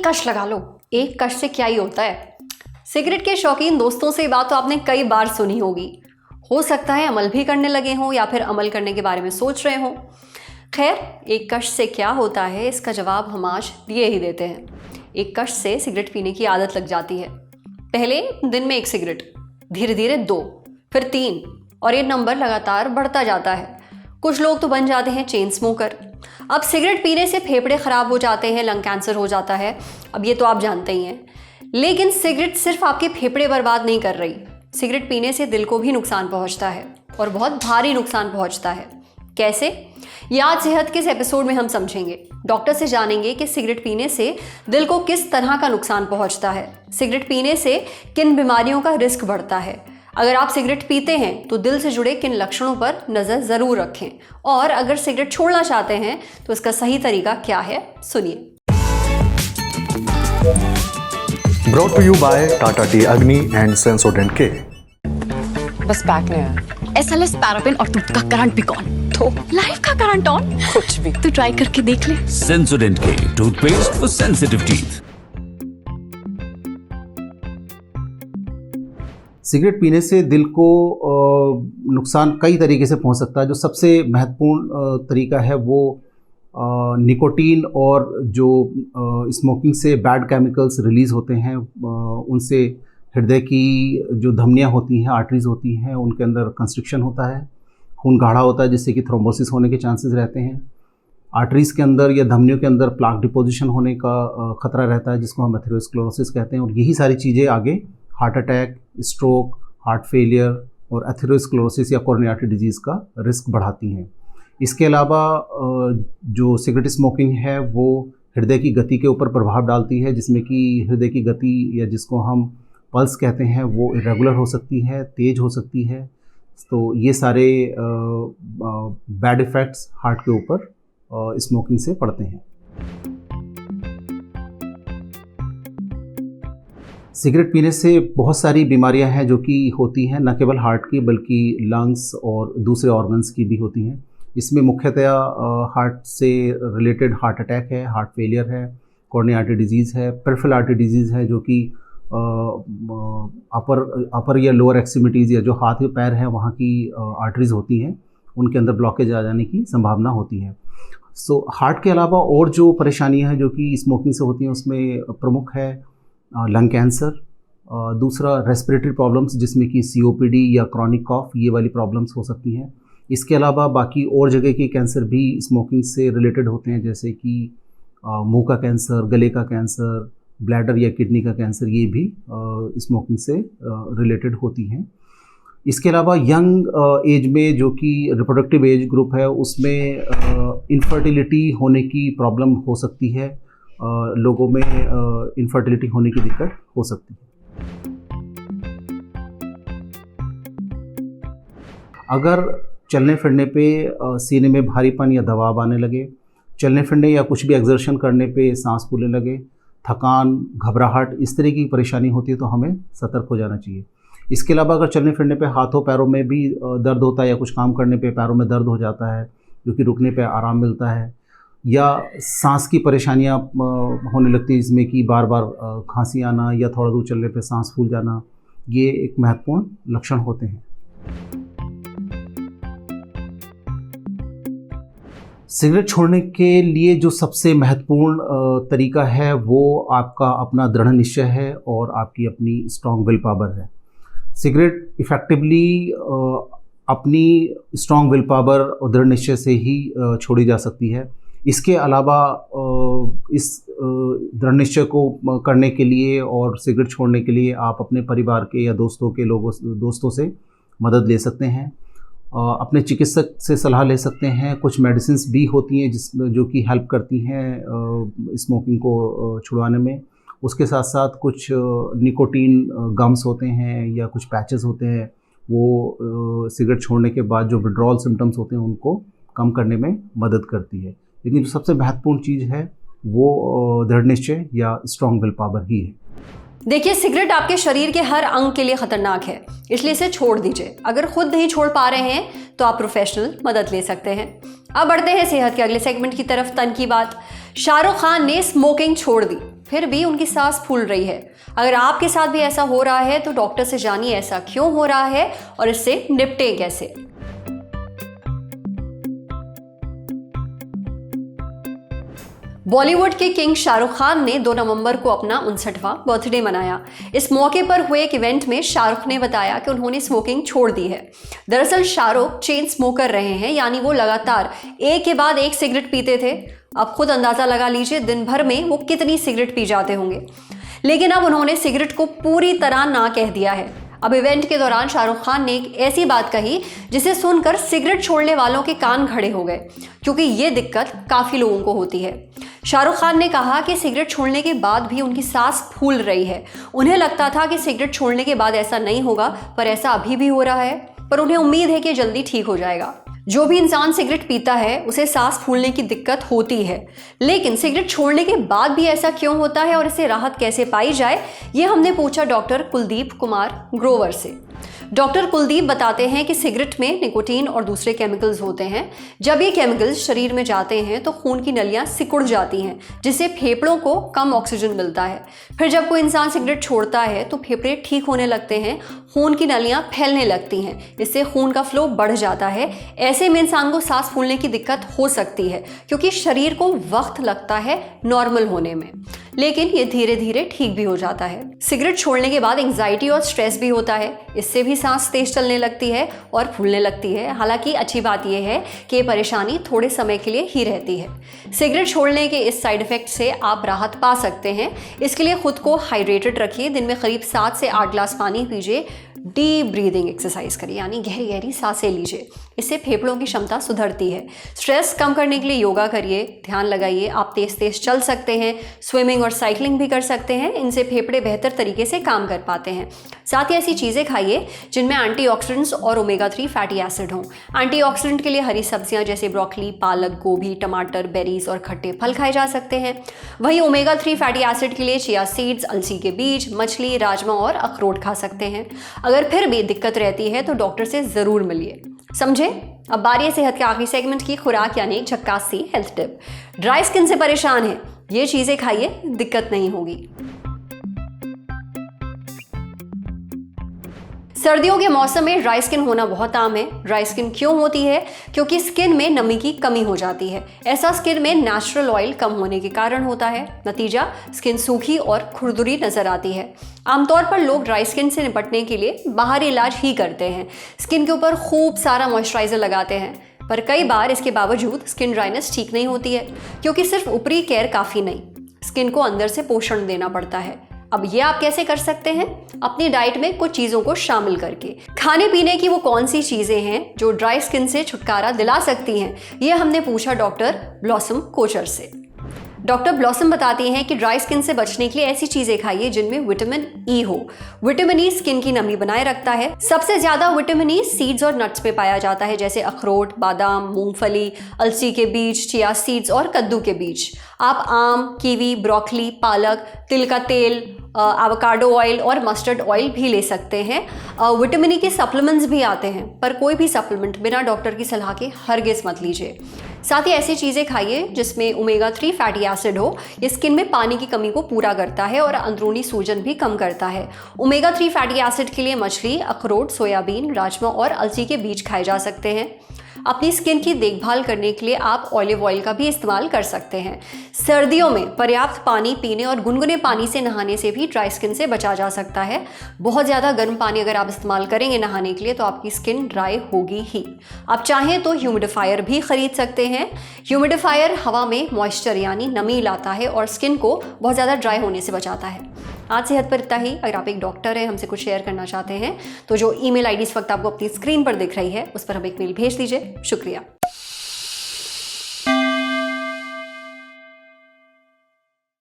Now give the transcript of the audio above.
कश लगा लो। एक कश से क्या ही होता है। सिगरेट के शौकीन दोस्तों से ये बात तो आपने कई बार सुनी होगी। हो सकता है अमल भी करने लगे हों या फिर अमल करने के बारे में सोच रहे हों। खैर, एक कश से क्या होता है इसका जवाब हम आज दिए ही देते हैं। एक कश से सिगरेट पीने की आदत लग जाती है। पहले दिन में 1 सिगरेट, धीरे धीरे 2, फिर 3 और ये नंबर लगातार बढ़ता जाता है। कुछ लोग तो बन जाते हैं चेन स्मोकर। अब सिगरेट पीने से फेफड़े खराब हो जाते हैं, लंग कैंसर हो जाता है। अब ये तो आप जानते ही हैं। लेकिन सिगरेट सिर्फ आपके फेफड़े बर्बाद नहीं कर रही। सिगरेट पीने से दिल को भी नुकसान पहुंचता है और बहुत भारी नुकसान पहुंचता है। कैसे? ये आज सेहत के इस एपिसोड में हम समझेंगे। डॉक्टर से जानेंगे कि सिगरेट पीने से दिल को किस तरह का नुकसान पहुंचता है, सिगरेट पीने से किन बीमारियों का रिस्क बढ़ता है। अगर आप सिगरेट पीते हैं तो दिल से जुड़े किन लक्षणों पर नज़र ज़रूर रखें, और अगर सिगरेट छोड़ना चाहते हैं तो इसका सही तरीका क्या है, सुनिए। Brought to you by Tata Tea Agni and Sensodent K. बस पैक नहीं है। SLS पैराफिन और दूध का करंट भी कौन? तो लाइफ का करंट ऑन। कुछ भी तो ट्राई करके देख ले। Sensodent K toothpaste for sensitive teeth. Cigarette पीने से दिल को नुकसान कई तरीके से पहुंच सकता है। जो सबसे महत्वपूर्ण तरीका है वो निकोटीन और जो स्मोकिंग से बैड केमिकल्स रिलीज़ होते हैं, उनसे हृदय की जो धमनियां होती हैं, आर्टरीज होती हैं, उनके अंदर कंस्ट्रिक्शन होता है, खून गाढ़ा होता है जिससे कि थ्रोम्बोसिस होने के चांसेस रहते हैं। आर्टरीज के अंदर या धमनियों के अंदर प्लाक डिपोजिशन होने का खतरा रहता है जिसको हम एथेरोस्क्लेरोसिस कहते हैं। और यही सारी चीज़ें आगे heart attack, stroke, heart failure और एथेरोस्क्लेरोसिस या कोरोनरी आर्टरी डिजीज़ का रिस्क बढ़ाती हैं। इसके अलावा जो सिगरेट स्मोकिंग है वो हृदय की गति के ऊपर प्रभाव डालती है, जिसमें कि हृदय की गति या जिसको हम पल्स कहते हैं वो इरेगुलर हो सकती है, तेज़ हो सकती है। तो ये सारे बैड इफ़ेक्ट्स हार्ट के ऊपर स्मोकिंग से पड़ते हैं। सिगरेट पीने से बहुत सारी बीमारियां हैं जो कि होती हैं, न केवल हार्ट की बल्कि लंग्स और दूसरे ऑर्गन्स की भी होती हैं। इसमें मुख्यतया हार्ट से रिलेटेड हार्ट अटैक है, हार्ट फेलियर है, कोरोनरी आर्टरी डिजीज़ है, पेरिफेरल आर्टरी डिजीज़ है जो कि अपर या लोअर एक्सट्रीमिटीज़ या जो हाथ या पैर हैं वहाँ की आर्टरीज़ होती हैं, उनके अंदर ब्लॉकेज आ जाने की संभावना होती है। सो हार्ट के अलावा और जो परेशानियाँ हैं जो कि स्मोकिंग से होती हैं उसमें प्रमुख है लंग कैंसर, दूसरा रेस्पिरेटरी प्रॉब्लम्स जिसमें कि COPD या क्रॉनिक कॉफ, ये वाली प्रॉब्लम्स हो सकती हैं। इसके अलावा बाकी और जगह के कैंसर भी स्मोकिंग से रिलेटेड होते हैं, जैसे कि मुंह का कैंसर, गले का कैंसर, ब्लैडर या किडनी का कैंसर, ये भी स्मोकिंग से रिलेटेड होती हैं। इसके अलावा यंग एज में जो कि रिप्रोडक्टिव एज ग्रुप है उसमें इनफर्टिलिटी होने की प्रॉब्लम हो सकती है, लोगों में इनफर्टिलिटी होने की दिक्कत हो सकती है। अगर चलने फिरने पे सीने में भारीपन या दबाव आने लगे, चलने फिरने या कुछ भी एक्सर्शन करने पे सांस फूलने लगे, थकान, घबराहट, इस तरह की परेशानी होती है तो हमें सतर्क हो जाना चाहिए। इसके अलावा अगर चलने फिरने पे हाथों पैरों में भी दर्द होता है या कुछ काम करने पे पैरों में दर्द हो जाता है जो कि रुकने पे आराम मिलता है, या सांस की परेशानियां होने लगती है जिसमें कि बार बार खांसी आना या थोड़ा दूर चलने पे सांस फूल जाना, ये एक महत्वपूर्ण लक्षण होते हैं। सिगरेट छोड़ने के लिए जो सबसे महत्वपूर्ण तरीका है वो आपका अपना दृढ़ निश्चय है और आपकी अपनी स्ट्रॉन्ग विल पावर है। सिगरेट इफ़ेक्टिवली अपनी स्ट्रॉन्ग विल पावर और दृढ़ निश्चय से ही छोड़ी जा सकती है। इसके अलावा इस दृढ़ निश्चय को करने के लिए और सिगरेट छोड़ने के लिए आप अपने परिवार के या दोस्तों से मदद ले सकते हैं, अपने चिकित्सक से सलाह ले सकते हैं। कुछ मेडिसिन्स भी होती हैं जो कि हेल्प करती हैं स्मोकिंग को छुड़वाने में। उसके साथ साथ कुछ निकोटीन गम्स होते हैं या कुछ पैचेस होते हैं, वो सिगरेट छोड़ने के बाद जो विड्रॉल सिम्टम्स होते हैं उनको कम करने में मदद करती है। लेकिन जो सबसे महत्वपूर्ण चीज़ है वो दृढ़ निश्चय या स्ट्रॉन्ग विल पावर ही है। देखिए, सिगरेट आपके शरीर के हर अंग के लिए खतरनाक है, इसलिए इसे छोड़ दीजिए। अगर खुद नहीं छोड़ पा रहे हैं तो आप प्रोफेशनल मदद ले सकते हैं। अब बढ़ते हैं सेहत के अगले सेगमेंट की तरफ। तन की बात। शाहरुख खान ने स्मोकिंग छोड़ दी। फिर भी उनकी सांस फूल रही है। अगर आपके साथ भी ऐसा हो रहा है तो डॉक्टर से जानिए ऐसा क्यों हो रहा है और इससे निपटें कैसे। बॉलीवुड के किंग शाहरुख खान ने 2 नवंबर को अपना 59वां बर्थडे मनाया। इस मौके पर हुए एक इवेंट में शाहरुख ने बताया कि उन्होंने स्मोकिंग छोड़ दी है। दरअसल शाहरुख चेन स्मोकर रहे हैं, यानी वो लगातार एक के बाद एक सिगरेट पीते थे। अब खुद अंदाजा लगा लीजिए दिन भर में वो कितनी सिगरेट पी जाते होंगे। लेकिन अब उन्होंने सिगरेट को पूरी तरह ना कह दिया है। अब इवेंट के दौरान शाहरुख खान ने एक ऐसी बात कही जिसे सुनकर सिगरेट छोड़ने वालों के कान खड़े हो गए, क्योंकि ये दिक्कत काफ़ी लोगों को होती है। शाहरुख खान ने कहा कि सिगरेट छोड़ने के बाद भी उनकी सांस फूल रही है। उन्हें लगता था कि सिगरेट छोड़ने के बाद ऐसा नहीं होगा, पर ऐसा अभी भी हो रहा है, पर उन्हें उम्मीद है कि जल्दी ठीक हो जाएगा। जो भी इंसान सिगरेट पीता है उसे सांस फूलने की दिक्कत होती है, लेकिन सिगरेट छोड़ने के बाद भी ऐसा क्यों होता है और इससे राहत कैसे पाई जाए, ये हमने पूछा डॉक्टर कुलदीप कुमार ग्रोवर से। डॉक्टर कुलदीप बताते हैं कि सिगरेट में निकोटीन और दूसरे केमिकल्स होते हैं। जब ये केमिकल्स शरीर में जाते हैं तो खून की नलियां सिकुड़ जाती हैं, जिससे फेफड़ों को कम ऑक्सीजन मिलता है। फिर जब कोई इंसान सिगरेट छोड़ता है तो फेफड़े ठीक होने लगते हैं, खून की नलियां फैलने लगती हैं, इससे खून का फ्लो बढ़ जाता है। ऐसे में इंसान को सांस फूलने की दिक्कत हो सकती है, क्योंकि शरीर को वक्त लगता है नॉर्मल होने में, लेकिन ये धीरे धीरे ठीक भी हो जाता है। सिगरेट छोड़ने के बाद एंजाइटी और स्ट्रेस भी होता है, इससे भी सांस तेज चलने लगती है और फूलने लगती है। हालांकि अच्छी बात यह है कि ये परेशानी थोड़े समय के लिए ही रहती है। सिगरेट छोड़ने के इस साइड इफेक्ट से आप राहत पा सकते हैं। इसके लिए खुद को हाइड्रेटेड रखिए। दिन में करीब 7 से 8 ग्लास पानी पीजिए। डीप ब्रीदिंग एक्सरसाइज करिए, यानी गहरी गहरी सांसें लीजिए। इससे फेफड़ों की क्षमता सुधरती है। स्ट्रेस कम करने के लिए योगा करिए, ध्यान लगाइए। आप तेज तेज चल सकते हैं, स्विमिंग और साइकिलिंग भी कर सकते हैं। इनसे फेफड़े बेहतर तरीके से काम कर पाते हैं। साथ ही ऐसी चीज़ें खाइए जिनमें एंटीऑक्सीडेंट्स और ओमेगा 3 फैटी एसिड हों। एंटीऑक्सीडेंट के लिए हरी सब्जियां जैसे ब्रोकली, पालक, गोभी, टमाटर, बेरीज और खट्टे फल खाए जा सकते हैं। वहीं ओमेगा 3 फैटी एसिड के लिए चिया सीड्स, अलसी के बीज, मछली, राजमा और अखरोट खा सकते हैं। अगर फिर भी दिक्कत रहती है तो डॉक्टर से ज़रूर मिलिए। समझे? अब बारी है सेहत के आखिरी सेगमेंट की, खुराक यानी एक झक्कास सी हेल्थ टिप। ड्राई स्किन से परेशान है, ये चीज़ें खाइए, दिक्कत नहीं होगी। सर्दियों के मौसम में ड्राई स्किन होना बहुत आम है। ड्राई स्किन क्यों होती है? क्योंकि स्किन में नमी की कमी हो जाती है। ऐसा स्किन में नेचुरल ऑयल कम होने के कारण होता है। नतीजा, स्किन सूखी और खुरदुरी नजर आती है। आमतौर पर लोग ड्राई स्किन से निपटने के लिए बाहरी इलाज ही करते हैं। स्किन के ऊपर खूब सारा मॉइस्चराइजर लगाते हैं, पर कई बार इसके बावजूद स्किन ड्राइनेस ठीक नहीं होती है, क्योंकि सिर्फ ऊपरी केयर काफ़ी नहीं, स्किन को अंदर से पोषण देना पड़ता है। अब ये आप कैसे कर सकते हैं? अपनी डाइट में कुछ चीज़ों को शामिल करके। खाने पीने की वो कौन सी चीज़ें हैं जो ड्राई स्किन से छुटकारा दिला सकती हैं, ये हमने पूछा डॉक्टर ब्लॉसम कोचर से। डॉक्टर ब्लॉसम बताती हैं कि ड्राई स्किन से बचने के लिए ऐसी चीजें खाइए जिनमें विटामिन ई हो। विटामिन ई स्किन की नमी बनाए रखता है। सबसे ज्यादा विटामिन ई सीड्स और नट्स में पाया जाता है, जैसे अखरोट, बादाम, मूंगफली, अलसी के बीज, चिया सीड्स और कद्दू के बीज। आप आम, कीवी, ब्रोकली, पालक, तिल का तेल, एवोकाडो ऑयल और मस्टर्ड ऑयल भी ले सकते हैं। विटामिन ई के सप्लीमेंट्स भी आते हैं, पर कोई भी सप्लीमेंट बिना डॉक्टर की सलाह के हरगिज मत लीजिए। साथ ही ऐसी चीज़ें खाइए जिसमें ओमेगा 3 फैटी एसिड हो। ये स्किन में पानी की कमी को पूरा करता है और अंदरूनी सूजन भी कम करता है। ओमेगा 3 फैटी एसिड के लिए मछली, अखरोट, सोयाबीन, राजमा और अलसी के बीज खाए जा सकते हैं। अपनी स्किन की देखभाल करने के लिए आप ऑलिव ऑयल का भी इस्तेमाल कर सकते हैं। सर्दियों में पर्याप्त पानी पीने और गुनगुने पानी से नहाने से भी ड्राई स्किन से बचा जा सकता है। बहुत ज़्यादा गर्म पानी अगर आप इस्तेमाल करेंगे नहाने के लिए तो आपकी स्किन ड्राई होगी ही। आप चाहें तो ह्यूमिडिफायर भी खरीद सकते हैं। ह्यूमिडिफायर हवा में मॉइस्चर यानी नमी लाता है और स्किन को बहुत ज़्यादा ड्राई होने से बचाता है। आज सेहत पर इतना ही। अगर आप एक डॉक्टर हैं, हमसे कुछ शेयर करना चाहते हैं तो जो ईमेल आईडी इस वक्त आपको अपनी स्क्रीन पर दिख रही है उस पर हमें एक मेल भेज दीजिए। शुक्रिया।